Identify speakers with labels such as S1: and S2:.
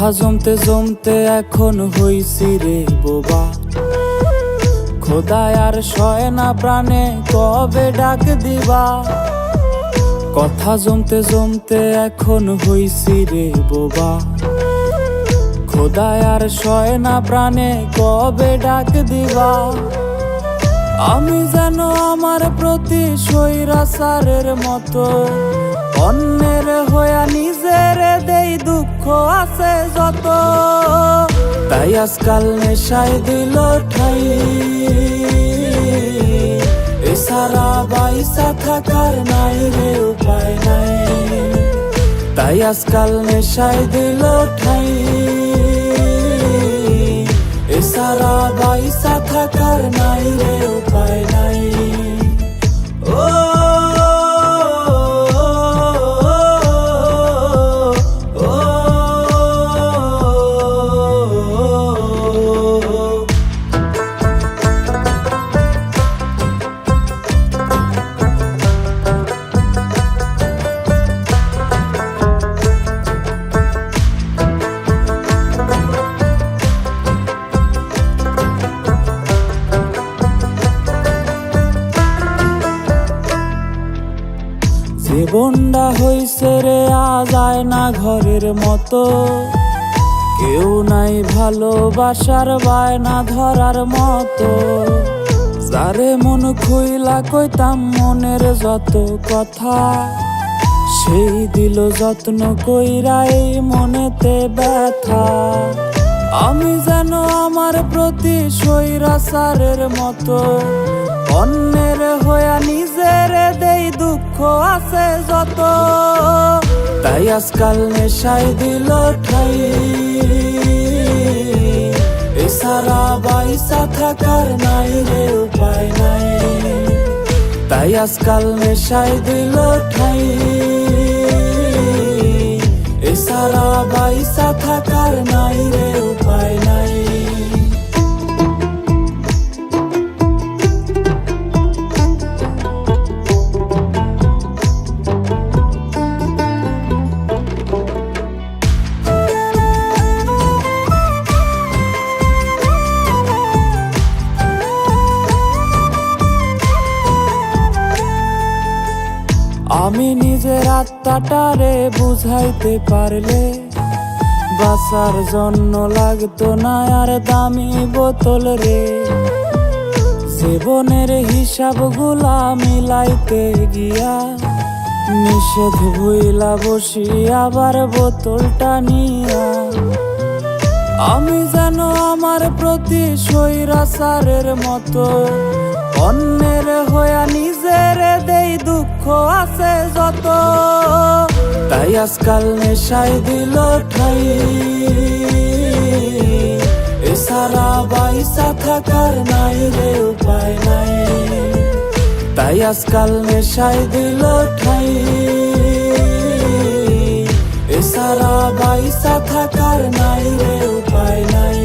S1: কথা জমতে জমতে এখন হইছি রে বোবা। খোদায় আর সয় না প্রাণে কবে ডাক দিবা। কথা জমতে জমতে এখন হইছি রে বোবা। খোদায় আর সয় না প্রাণে কবে ডাক দিবা। আমি যেন আমার প্রতি স্বৈরাচারের মতো অন্যের হইয়া নিজের দেই দুঃখ আছে যত। তাই আজকাল নেশায় দিল ঠাই, এছাড়া বাইসা থাকার নাই রে উপায় নাই। তাই আজকাল নেশায় দিল ঠাই, এছাড়া বাইসা থাকার নাই রে উপায় নাই। ও জীবনটা হইছে রে আজ আয়না ঘরের মতো। কেউ নাই ভালোবাসার বায়না ধরার মতো। যারে মন খুইলা কইতাম মনের যত কথা, সেই দিল যত্ন কইরা এই মনেতে ব্যথা। আমি যেন আমার প্রতি স্বৈরাচারের মতো অন্যের হইয়া নিজের দেই দুঃখ আছে যত। তাই আজকাল নেশায় দিল ঠাই, এছাড়া বাইসা থাকার নাই রে উপায় নাই। তাই আজকাল নেশায় দিল ঠাই, এছাড়া বাইসা থাকার নাই রে উপায় নাই। আমি নিজের আত্মাটারে বুঝাইতে পারলে বাঁচার জন্য লাগতো না আর দামি বোতল রে। জীবনের হিসাবগুলা মিলাইতে গিয়া নিষেধ ভুইলা বসি আবার বোতলটা নিয়া। আমি যেন আমার প্রতি স্বৈরাচারের মতো অন্যের হইয়া নিজের দেই দুঃখ আছে যত। তাই আজকাল নেশায় দিল ঠাই, এছাড়া বাইসা থাকার নাই রে উপায় নাই। তাই আজকাল নেশায় দিল ঠাই, এছাড়া বাইসা থাকার নাই রে উপায় নাই।